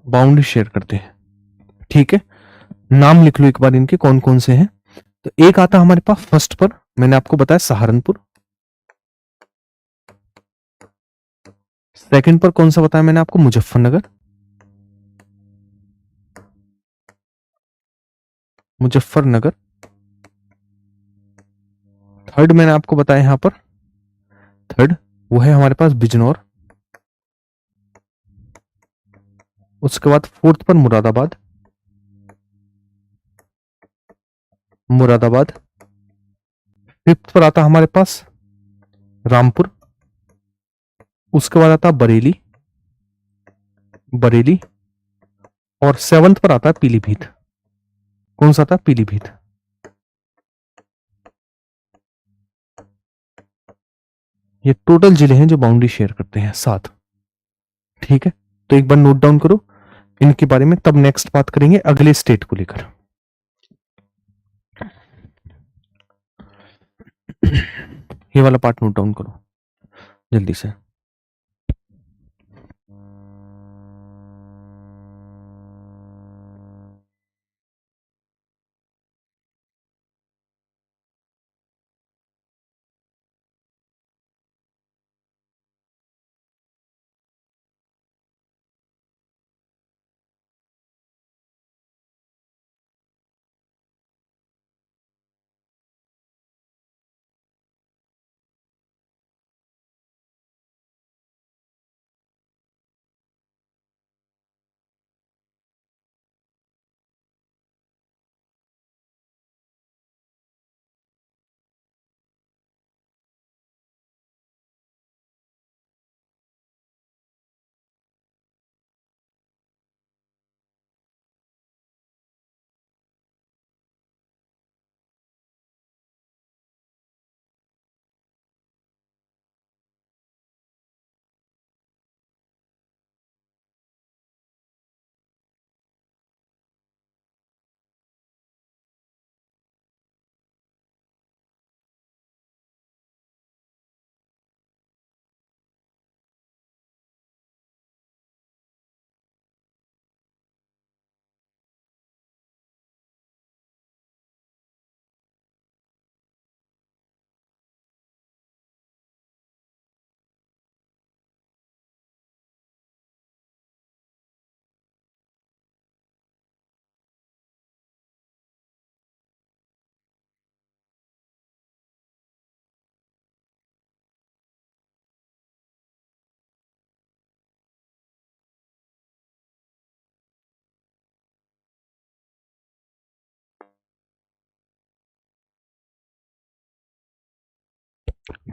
बाउंड्री शेयर करते हैं, ठीक है। नाम लिख लो एक बार इनके, कौन कौन से हैं। तो एक आता हमारे पास फर्स्ट पर, मैंने आपको बताया सहारनपुर। सेकंड पर कौन सा बताया मैंने आपको? मुजफ्फरनगर। मुजफ्फरनगर। थर्ड मैंने आपको बताया यहां पर, थर्ड वो है हमारे पास बिजनौर। उसके बाद फोर्थ पर मुरादाबाद, मुरादाबाद। फिफ्थ पर आता हमारे पास रामपुर। उसके बाद आता बरेली, बरेली। और सेवंथ पर आता है पीलीभीत। कौन सा था? पीलीभीत। ये टोटल जिले हैं जो बाउंड्री शेयर करते हैं 7, ठीक है। तो एक बार नोट डाउन करो इनके बारे में, तब नेक्स्ट बात करेंगे अगले स्टेट को लेकर। ये वाला पार्ट नोट डाउन करो। जल्दी से।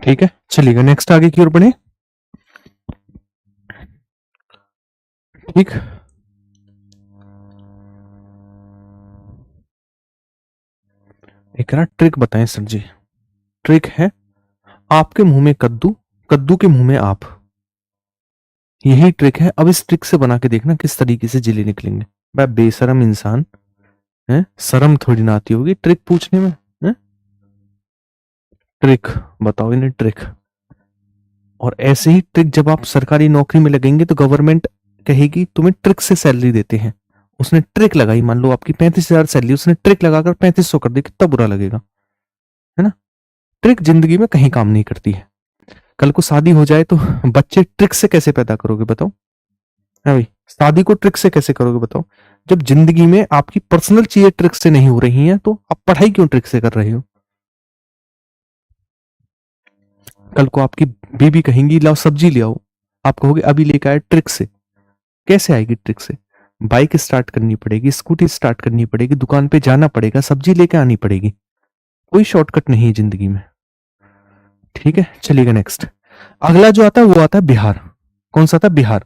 ठीक है, चलिएगा नेक्स्ट आगे की ओर बढ़े। ठीक, एक ना ट्रिक बताएं सर जी। ट्रिक है, आपके मुंह में कद्दू, कद्दू के मुंह में आप, यही ट्रिक है। अब इस ट्रिक से बना के देखना किस तरीके से जिले निकलेंगे। भाई बेशरम इंसान है, शर्म थोड़ी ना आती होगी ट्रिक पूछने में है? ट्रिक बताओ इन्हें, ट्रिक। और ऐसे ही ट्रिक जब आप सरकारी नौकरी में लगेंगे तो गवर्नमेंट कहेगी तुम्हें ट्रिक से सैलरी देते हैं। उसने ट्रिक लगाई, मान लो आपकी 35,000 सैलरी, उसने ट्रिक लगाकर 3500 कर दी, कितना बुरा लगेगा, है ना। ट्रिक जिंदगी में कहीं काम नहीं करती है। कल को शादी हो जाए तो बच्चे ट्रिक से कैसे पैदा करोगे बताओ, है भाई। शादी को ट्रिक से कैसे करोगे बताओ। जब जिंदगी में आपकी पर्सनल चीजें ट्रिक से नहीं हो रही हैं तो आप पढ़ाई क्यों ट्रिक से कर रहे हो। कल को आपकी बीबी कहेंगी लाओ सब्जी ले आओ, आप कहोगे अभी लेकर आए ट्रिक से। कैसे आएगी ट्रिक से। बाइक स्टार्ट करनी पड़ेगी, स्कूटी स्टार्ट करनी पड़ेगी, दुकान पे जाना पड़ेगा, सब्जी लेके आनी पड़ेगी। कोई शॉर्टकट नहीं है जिंदगी में। ठीक है, चलिएगा नेक्स्ट। अगला जो आता है वो आता है बिहार। कौन सा था, बिहार।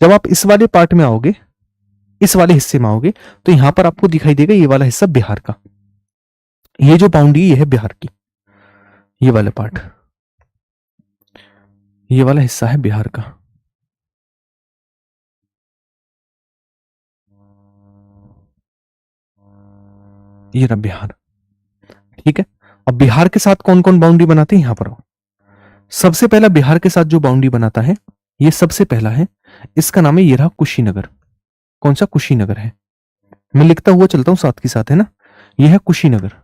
जब आप इस वाले पार्ट में आओगे, इस वाले हिस्से में आओगे, तो यहां पर आपको दिखाई देगा ये वाला हिस्सा बिहार का। ये जो बाउंड्री ये है बिहार की, ये वाला पार्ट, ये वाला हिस्सा है बिहार का। ये रहा बिहार। ठीक है, अब बिहार के साथ कौन कौन बाउंड्री बनाते हैं यहां पर। सबसे पहला बिहार के साथ जो बाउंड्री बनाता है, ये सबसे पहला है, इसका नाम है, ये रहा कुशीनगर। कौन सा, कुशीनगर है। मैं लिखता हुआ चलता हूं साथ के साथ, है ना। यह है कुशीनगर।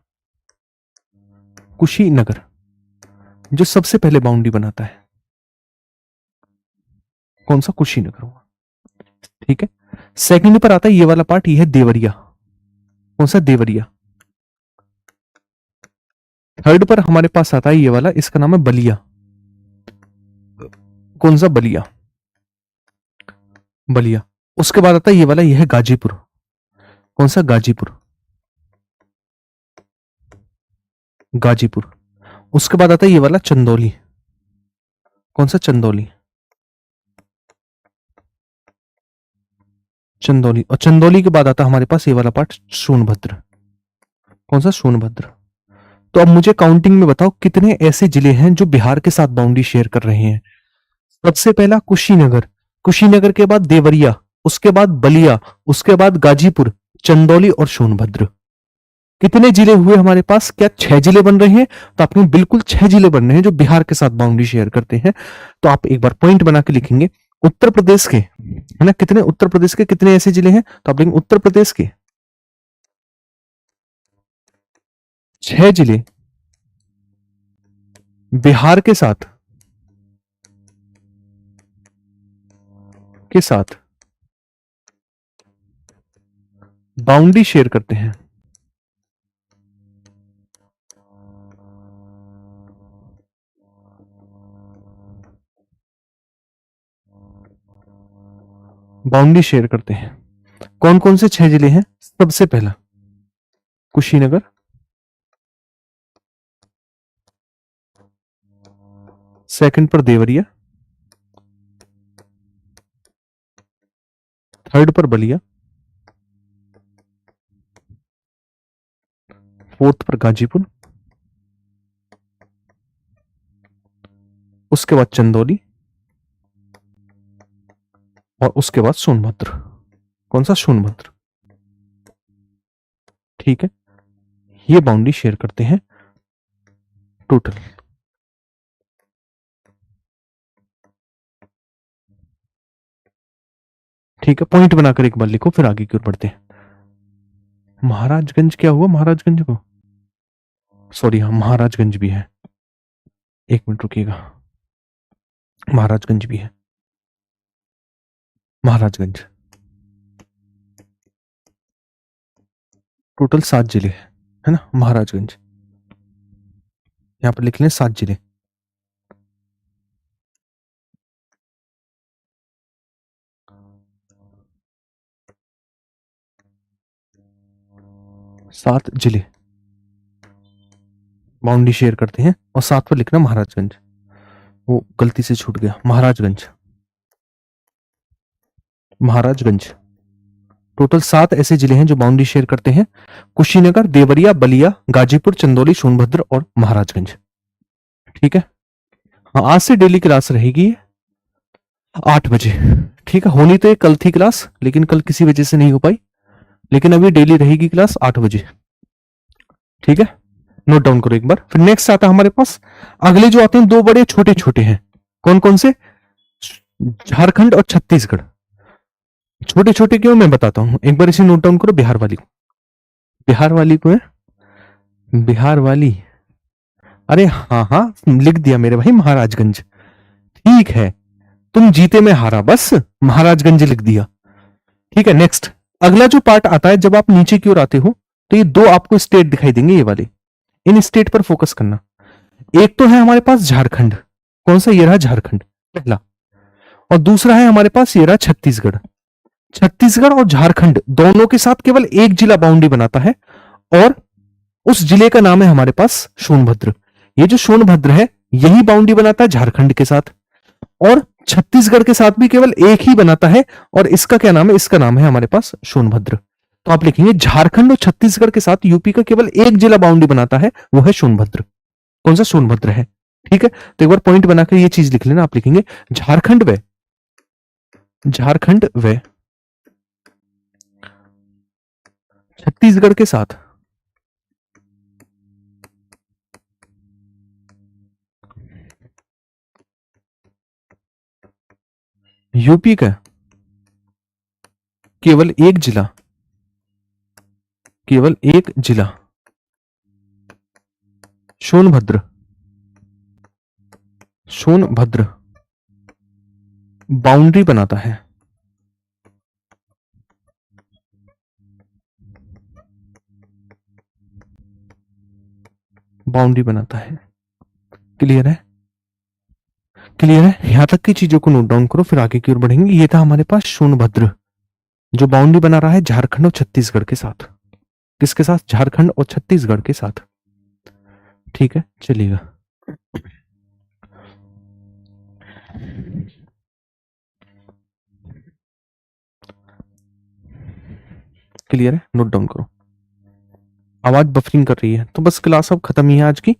कुशीनगर जो सबसे पहले बाउंड्री बनाता है, कौन सा, कुशीनगर हुआ। ठीक है, सेकंड पर आता है ये वाला पार्ट, ये है देवरिया। कौन सा, देवरिया। थर्ड पर हमारे पास आता है ये वाला, इसका नाम है बलिया। कौन सा, बलिया। बलिया। उसके बाद आता है ये वाला, ये है गाजीपुर। कौन सा, गाजीपुर। गाजीपुर। उसके बाद आता है ये वाला चंदौली। कौन सा, चंदौली। चंदौली। और चंदौली के बाद आता है हमारे पास ये वाला पार्ट, सोनभद्र। कौन सा, सोनभद्र। तो अब मुझे काउंटिंग में बताओ कितने ऐसे जिले हैं जो बिहार के साथ बाउंड्री शेयर कर रहे हैं। सबसे पहला कुशीनगर, कुशीनगर के बाद देवरिया, उसके बाद बलिया, उसके बाद गाजीपुर, चंदौली और सोनभद्र। कितने जिले हुए हमारे पास? क्या 6 जिले बन रहे हैं? तो आपने बिल्कुल 6 जिले बन रहे हैं जो बिहार के साथ बाउंड्री शेयर करते हैं। तो आप एक बार पॉइंट बना के लिखेंगे उत्तर प्रदेश के, है ना, कितने उत्तर प्रदेश के कितने ऐसे जिले हैं? तो आप लिखेंगे उत्तर प्रदेश के 6 जिले बिहार के साथ बाउंड्री शेयर करते हैं। बाउंड्री शेयर करते हैं। कौन कौन से 6 जिले हैं? सबसे पहला कुशीनगर, सेकंड पर देवरिया, थर्ड पर बलिया, फोर्थ पर गाजीपुर, उसके बाद चंदौली और उसके बाद सोनभद्र। कौन सा? सोनभद्र। ठीक है, ये बाउंड्री शेयर करते हैं टोटल। ठीक है, पॉइंट बनाकर एक बार लिखो, फिर आगे की ओर बढ़ते हैं। महाराजगंज क्या हुआ? महाराजगंज को, सॉरी, हाँ महाराजगंज भी है। एक मिनट रुकिएगा, महाराजगंज भी है। महाराजगंज टोटल 7 जिले है ना। महाराजगंज यहां पर लिख लें 7 जिले। सात जिले बाउंड्री शेयर करते हैं और साथ पर लिखना महाराजगंज। वो गलती से छूट गया, महाराजगंज। महाराजगंज टोटल 7 ऐसे जिले हैं जो बाउंड्री शेयर करते हैं। कुशीनगर, देवरिया, बलिया, गाजीपुर, चंदौली, सोनभद्र और महाराजगंज। ठीक है, हाँ आज से डेली क्लास रहेगी 8 बजे। ठीक है, होनी तो ये कल थी क्लास, लेकिन कल किसी वजह से नहीं हो पाई, लेकिन अभी डेली रहेगी क्लास 8 बजे। ठीक है, नोट डाउन करो एक बार। फिर नेक्स्ट आता है हमारे पास, अगले जो आते हैं 2 बड़े छोटे छोटे हैं। कौन कौन से? झारखंड और छत्तीसगढ़। छोटे छोटे क्यों, मैं बताता हूं, एक बार इसे नोट डाउन करो। बिहार वाली को, बिहार वाली को है, बिहार वाली, अरे हाँ हाँ लिख दिया मेरे भाई, महाराजगंज। ठीक है, तुम जीते में हारा, बस महाराजगंज लिख दिया। ठीक है, नेक्स्ट अगला जो पार्ट आता है, जब आप नीचे की ओर आते हो तो ये 2 आपको स्टेट दिखाई देंगे, ये वाले, इन स्टेट पर फोकस करना। एक तो है हमारे पास झारखंड, कौन सा? ये रहा झारखंड पहला, और दूसरा है हमारे पास ये रहा छत्तीसगढ़। छत्तीसगढ़ और झारखंड दोनों के साथ केवल एक जिला बाउंड्री बनाता है, और उस जिले का नाम है हमारे पास सोनभद्र। ये जो सोनभद्र है यही बाउंड्री बनाता है झारखंड के साथ, और छत्तीसगढ़ के साथ भी केवल एक ही बनाता है, और इसका क्या नाम है? इसका नाम है हमारे पास सोनभद्र। तो आप लिखेंगे झारखंड और छत्तीसगढ़ के साथ यूपी का केवल एक जिला बाउंड्री बनाता है, वो है सोनभद्र। कौन सा? सोनभद्र है। ठीक है, तो एक बार पॉइंट बनाकर ये चीज लिख लेना। आप लिखेंगे झारखंड व छत्तीसगढ़ के साथ यूपी का केवल एक जिला सोनभद्र बाउंड्री बनाता है। बाउंड्री बनाता है। क्लियर है? क्लियर है? यहां तक की चीजों को नोट डाउन करो, फिर आगे की ओर बढ़ेंगे। ये था हमारे पास सोनभद्र, जो बाउंड्री बना रहा है झारखंड और छत्तीसगढ़ के साथ। किसके साथ? झारखंड और छत्तीसगढ़ के साथ। ठीक है, चलिएगा। क्लियर है? नोट डाउन करो। आवाज बफरिंग कर रही है तो बस क्लास अब खत्म ही है आज की।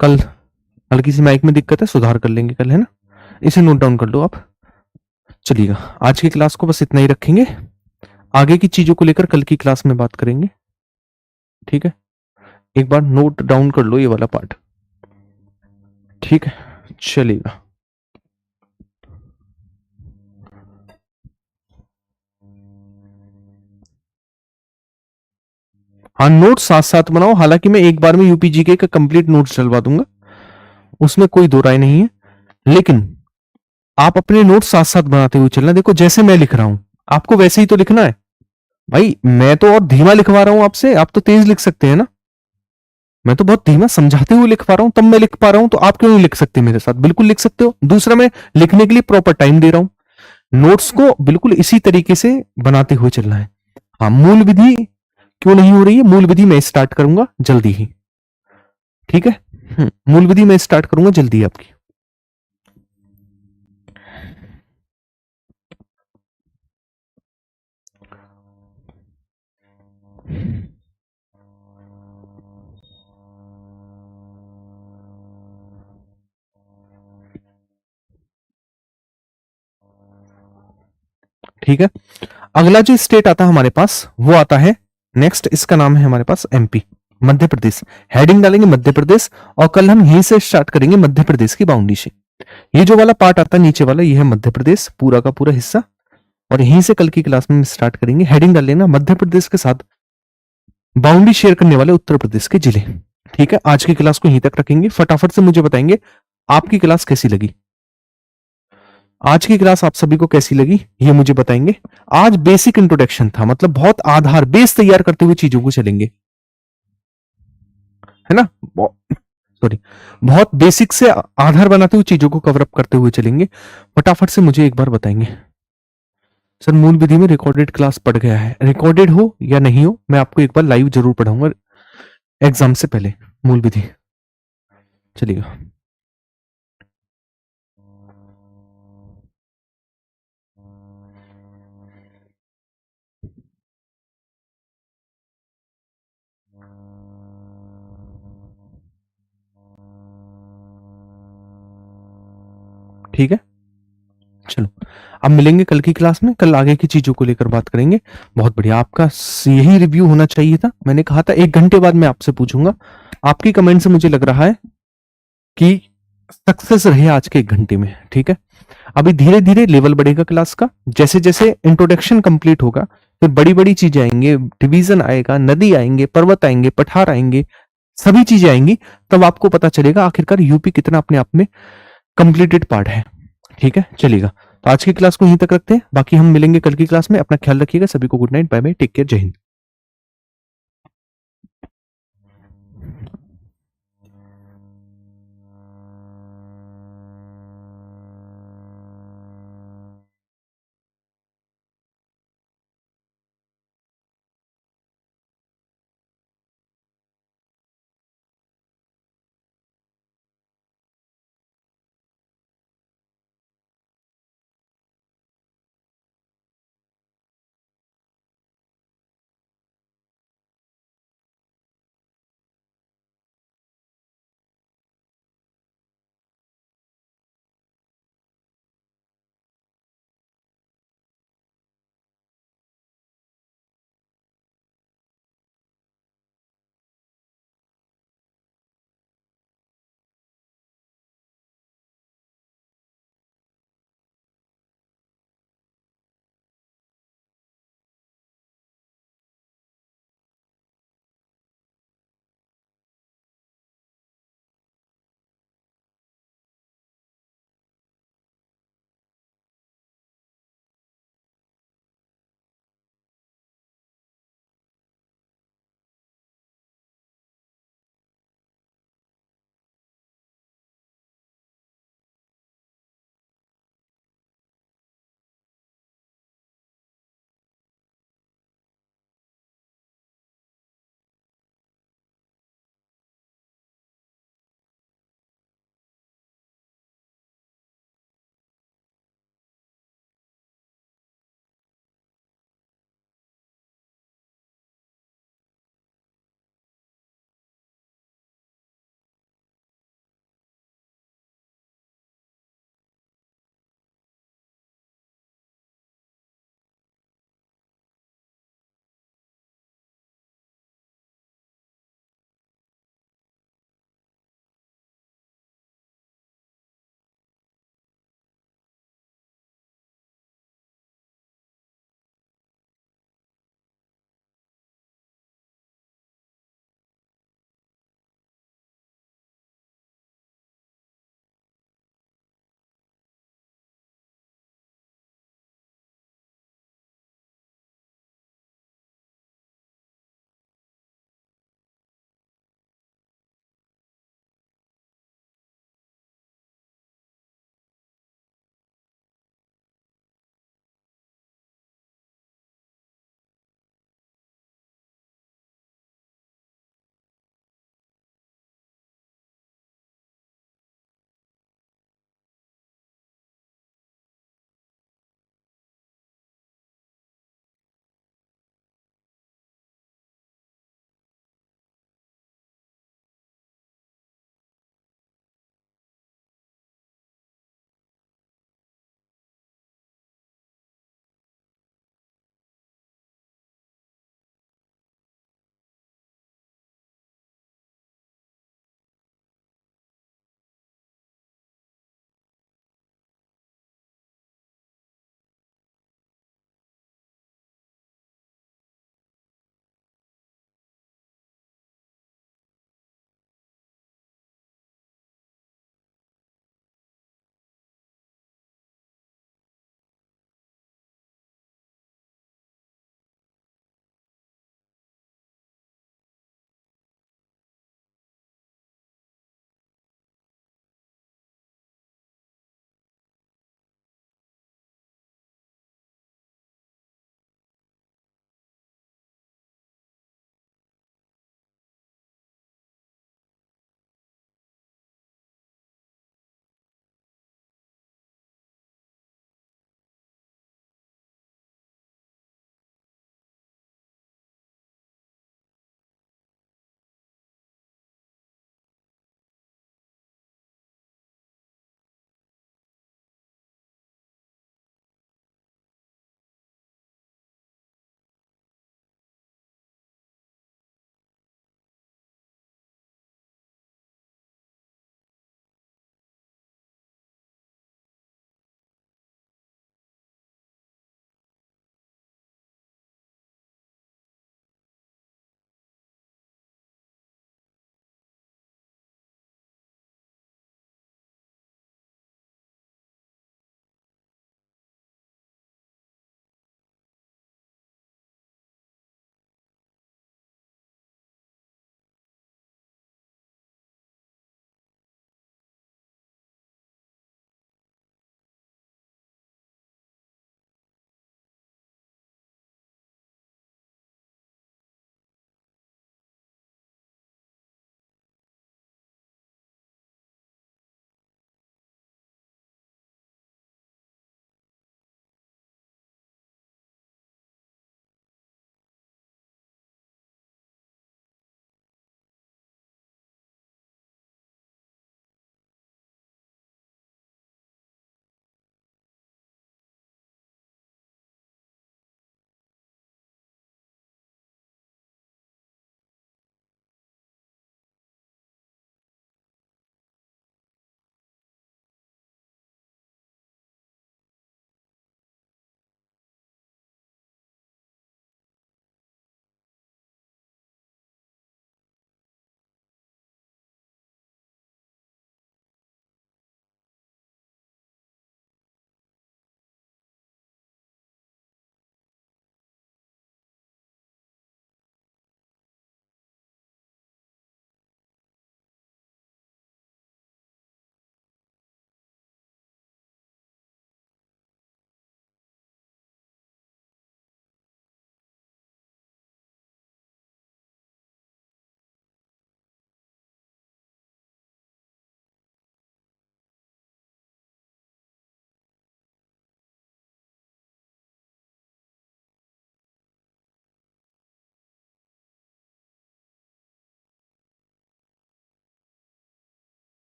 कल हल्की सी माइक में दिक्कत है, सुधार कर लेंगे कल, है ना। इसे नोट डाउन कर लो आप। चलिएगा, आज की क्लास को बस इतना ही रखेंगे, आगे की चीजों को लेकर कल की क्लास में बात करेंगे। ठीक है, एक बार नोट डाउन कर लो ये वाला पार्ट। ठीक है, चलेगा। हाँ, नोट साथ साथ बनाओ। हालांकि मैं एक बार में यूपीजीके का कंप्लीट नोट्स डलवा दूंगा, उसमें कोई दो राय नहीं है, लेकिन आप अपने नोट्स साथ साथ बनाते हुए चलना। देखो जैसे मैं लिख रहा हूं आपको वैसे ही तो लिखना है भाई। मैं तो और धीमा लिखवा रहा हूं आपसे, आप तो तेज लिख सकते हैं ना। मैं तो बहुत धीमा समझाते हुए लिख पा रहा हूं, तब मैं लिख पा रहा हूं, तो आप क्यों नहीं लिख सकते मेरे साथ? बिल्कुल लिख सकते हो। दूसरा, मैं लिखने के लिए प्रॉपर टाइम दे रहा हूं। नोट्स को बिल्कुल इसी तरीके से बनाते हुए चलना है। हाँ, मूल विधि क्यों नहीं हो रही है? मूल विधि मैं स्टार्ट करूंगा जल्दी ही। ठीक है, मूल विधि मैं स्टार्ट करूंगा जल्दी आपकी। ठीक है, अगला जो स्टेट आता है हमारे पास वो आता है नेक्स्ट। इसका नाम है हमारे पास एमपी, मध्य प्रदेश। हेडिंग डालेंगे मध्य प्रदेश, और कल हम यहीं से स्टार्ट करेंगे मध्य प्रदेश की बाउंड्री से। ये जो वाला पार्ट आता है नीचे वाला, ये है मध्य प्रदेश पूरा का पूरा हिस्सा, और यहीं से कल की क्लास में स्टार्ट करेंगे। हेडिंग डाल लेना मध्य प्रदेश के साथ बाउंड्री शेयर करने वाले उत्तर प्रदेश के जिले। ठीक है, आज की क्लास को यहीं तक रखेंगे। फटाफट से मुझे बताएंगे आपकी क्लास कैसी लगी। आज की क्लास आप सभी को कैसी लगी ये मुझे बताएंगे। आज बेसिक इंट्रोडक्शन था, मतलब बहुत आधार बेस तैयार करते हुए चीजों को चलेंगे, है ना। सॉरी, बहुत बेसिक से आधार बनाते हुए चीजों को कवर अप करते हुए चलेंगे। फटाफट से मुझे एक बार बताएंगे सर, मूल विधि में रिकॉर्डेड क्लास पढ़ गया है? रिकॉर्डेड हो या नहीं हो, मैं आपको एक बार लाइव जरूर पढ़ाऊंगा एग्जाम से पहले मूल विधि। चलिएगा, ठीक है। चलो, अब मिलेंगे कल की क्लास में। कल आगे की चीजों को लेकर बात करेंगे। बहुत बढ़िया, आपका यही रिव्यू होना चाहिए था। मैंने कहा था 1 घंटे बाद मैं आपसे पूछूंगा। आपकी कमेंट से मुझे लग रहा है कि सक्सेस रहे आज के 1 घंटे में। ठीक है, अभी धीरे धीरे लेवल बढ़ेगा क्लास का। जैसे जैसे इंट्रोडक्शन कंप्लीट होगा, फिर बड़ी बड़ी चीजें आएंगे, डिवीजन आएगा, नदी आएंगे, पर्वत आएंगे, पठार आएंगे, सभी चीजें आएंगी। तब आपको पता चलेगा आखिरकार यूपी कितना अपने आप में कंप्लीटेड पार्ट है। ठीक है, चलिएगा। तो आज की क्लास को यहीं तक रखते हैं, बाकी हम मिलेंगे कल की क्लास में। अपना ख्याल रखिएगा। सभी को good night, bye bye, take care, जय हिंद।